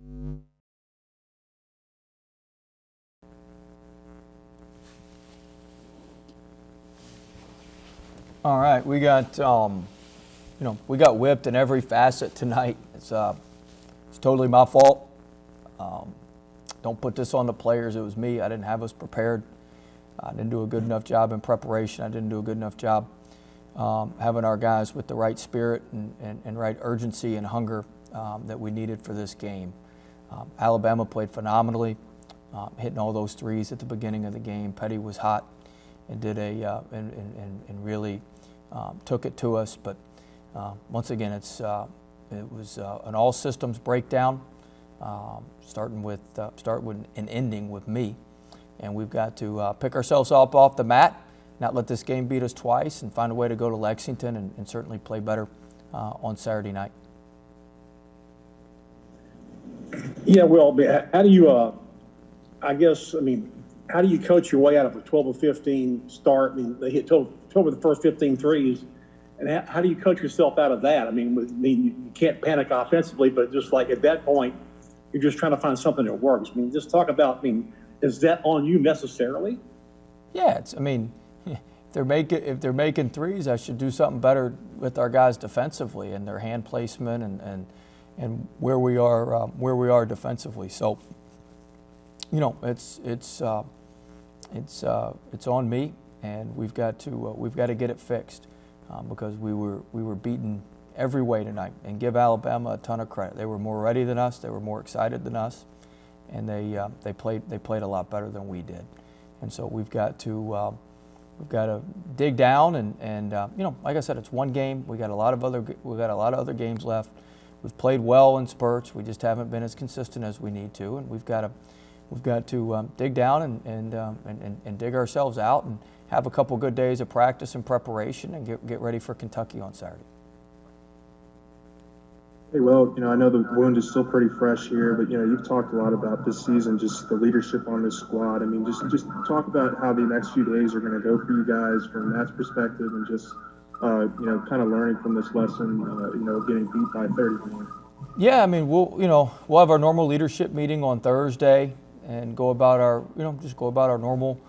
All right, we got we got whipped in every facet tonight. It's totally my fault. Don't put this on the players. It was me. I didn't have us prepared. I didn't do a good enough job in preparation. I didn't do a good enough job having our guys with the right spirit and right urgency and hunger that we needed for this game. Alabama played phenomenally, hitting all those threes at the beginning of the game. Petty was hot and did and really took it to us. But once again, it was an all systems breakdown, starting with and ending with me. And we've got to pick ourselves up off the mat, not let this game beat us twice, and find a way to go to Lexington and certainly play better on Saturday night. Yeah, well, how do you, how do you coach your way out of a 12-15 start? I mean, they hit 12 of the first 15 threes. And how do you coach yourself out of that? I mean, you can't panic offensively, but just like at that point, you're just trying to find something that works. I mean, just talk about, is that on you necessarily? Yeah, if they're making threes, I should do something better with our guys defensively and their hand placement and where we are defensively. So, it's on me, and we've got to get it fixed because we were beaten every way tonight. And give Alabama a ton of credit. They were more ready than us. They were more excited than us, and they played a lot better than we did. And so we've got to dig down and like I said, it's one game. We got a lot of other games left. We've played well in spurts. We just haven't been as consistent as we need to, and we've got to dig down and dig ourselves out and have a couple good days of practice and preparation and get ready for Kentucky on Saturday. Hey, well, I know the wound is still pretty fresh here, but you've talked a lot about this season, just the leadership on this squad. I mean, just talk about how the next few days are going to go for you guys from that perspective, and just kind of learning from this lesson, getting beat by 31. Yeah, I mean, we'll have our normal leadership meeting on Thursday and go about our normal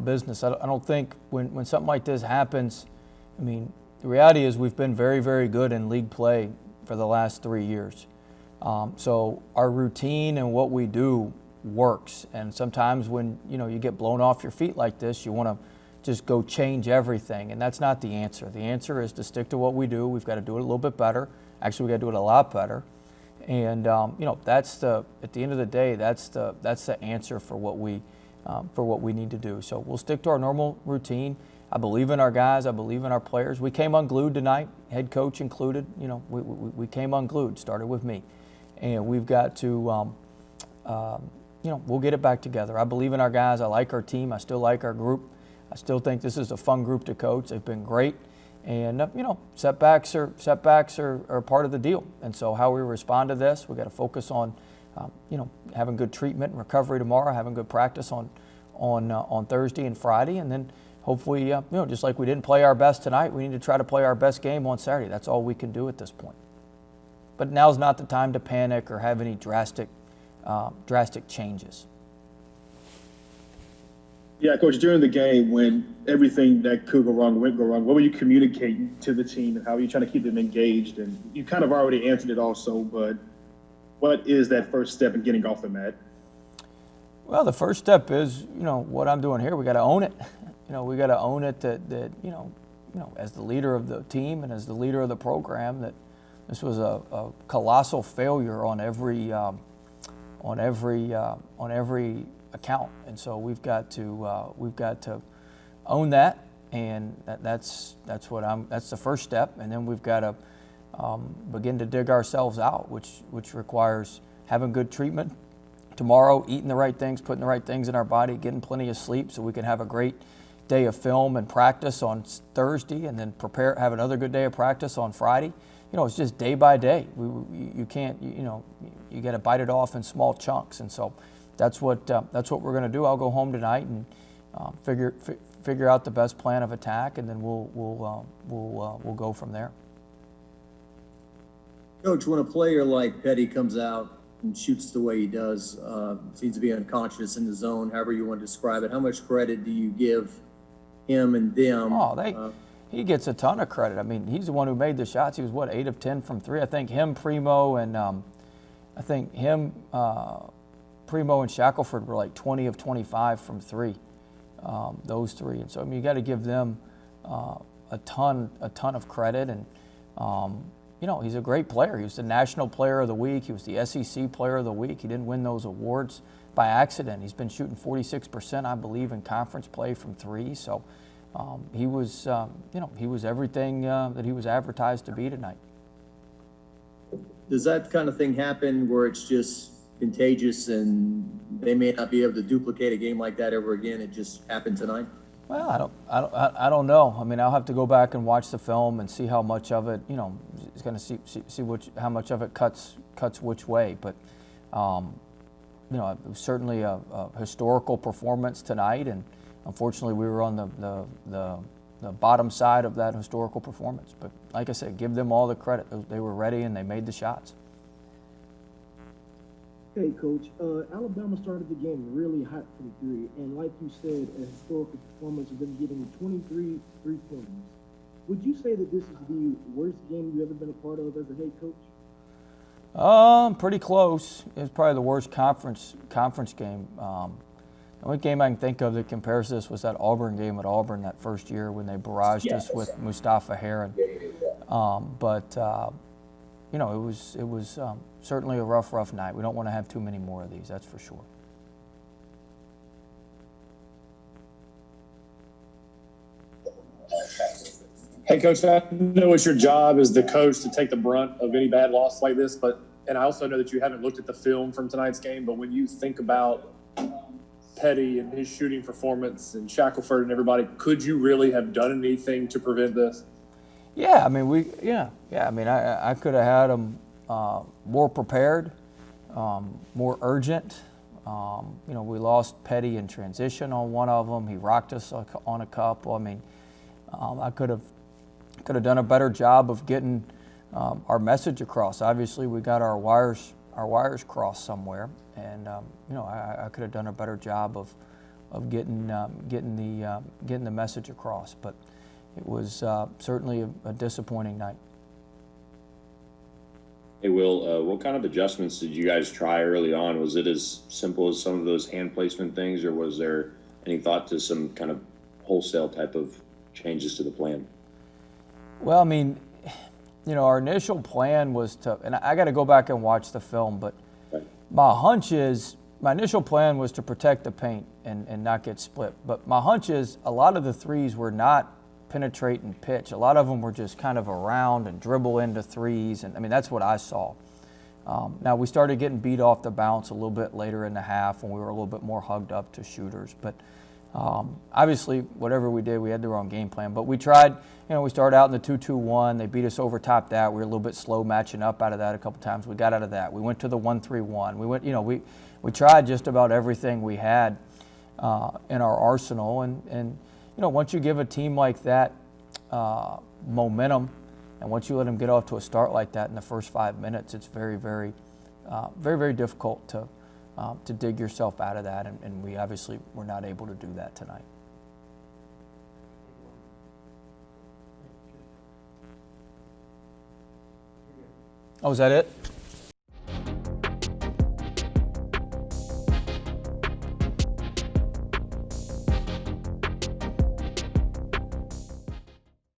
business. I don't think when something like this happens, I mean, the reality is we've been very, very good in league play for the last 3 years. So our routine and what we do works. And sometimes when you get blown off your feet like this, you want to just go change everything, and that's not the answer. The answer is to stick to what we do. We've got to do it a little bit better. Actually, we got to do it a lot better. And that's at the end of the day, that's the answer for what we need to do. So we'll stick to our normal routine. I believe in our guys. I believe in our players. We came unglued tonight, head coach included. We came unglued. Started with me, and we've got to we'll get it back together. I believe in our guys. I like our team. I still like our group. I still think this is a fun group to coach. They've been great, and setbacks are part of the deal. And so how we respond to this, we got to focus on having good treatment and recovery tomorrow, having good practice on Thursday and Friday, and then hopefully just like we didn't play our best tonight, we need to try to play our best game on Saturday. That's all we can do at this point. But now's not the time to panic or have any drastic changes. Yeah, Coach, during the game when everything that could go wrong went wrong, what were you communicating to the team and how were you trying to keep them engaged? And you kind of already answered it also, but what is that first step in getting off the mat? Well, the first step is, what I'm doing here, we got to own it. We got to own it that as the leader of the team and as the leader of the program, that this was a colossal failure on every account, and so we've got to own that, and that's the first step, and then we've got to begin to dig ourselves out, which requires having good treatment tomorrow, eating the right things, putting the right things in our body, getting plenty of sleep so we can have a great day of film and practice on Thursday, and then have another good day of practice on Friday. It's just day by day. You can't, you got to bite it off in small chunks, and so that's what we're going to do. I'll go home tonight and figure out the best plan of attack, and then we'll go from there. Coach, when a player like Petty comes out and shoots the way he does, seems to be unconscious in the zone, however you want to describe it. How much credit do you give him and them? Oh, he gets a ton of credit. I mean, he's the one who made the shots. He was, 8 of 10 from 3. I think him, Primo, and Primo and Shackelford were like 20 of 25 from 3, those 3. And so, I mean, you got to give them a ton of credit. And, you know, he's a great player. He was the National Player of the Week. He was the SEC Player of the Week. He didn't win those awards by accident. He's been shooting 46%, I believe, in conference play from 3. So he was, he was everything that he was advertised to be tonight. Does that kind of thing happen where it's just contagious and they may not be able to duplicate a game like that ever again? It just happened tonight? Well, I don't know. I mean, I'll have to go back and watch the film and see how much of it, is going to see how much of it cuts which way. But, it was certainly a historical performance tonight, and unfortunately, we were on the bottom side of that historical performance. But like I said, give them all the credit. They were ready and they made the shots. Hey, Coach. Alabama started the game really hot from 3, and like you said, a historical performance of them getting 23 3-pointers. Would you say that this is the worst game you've ever been a part of as a head coach? Pretty close. It was probably the worst conference game. The only game I can think of that compares to this was that Auburn game at Auburn that first year when they barraged us with Mustafa Heron. It was certainly a rough night. We don't want to have too many more of these, that's for sure. Hey, Coach, I know it's your job as the coach to take the brunt of any bad loss like this, and I also know that you haven't looked at the film from tonight's game, but when you think about Petty and his shooting performance and Shackelford and everybody, could you really have done anything to prevent this? Yeah, I mean, I could have had them more prepared, more urgent. We lost Petty in transition on one of them. He rocked us on a couple. I mean, I could have done a better job of getting our message across. Obviously, we got our wires crossed somewhere, and I could have done a better job of getting the message across. But it was certainly a disappointing night. Hey, Will, what kind of adjustments did you guys try early on? Was it as simple as some of those hand placement things, or was there any thought to some kind of wholesale type of changes to the plan? Well, I mean, our initial plan was to, and I got to go back and watch the film, but Right. my initial plan was to protect the paint and not get split. But my hunch is a lot of the threes were not penetrate and pitch. A lot of them were just kind of around and dribble into threes. And I mean, that's what I saw. Now, we started getting beat off the bounce a little bit later in the half when we were a little bit more hugged up to shooters. But obviously, whatever we did, we had the wrong game plan. But we tried, we started out in the 2-2-1. They beat us over top that. We were a little bit slow matching up out of that a couple times. We got out of that. We went to the 1-3-1. We went, we tried just about everything we had in our arsenal. And once you give a team like that momentum, and once you let them get off to a start like that in the first 5 minutes, it's very, very, very difficult to dig yourself out of that. And we obviously were not able to do that tonight. Oh, is that it?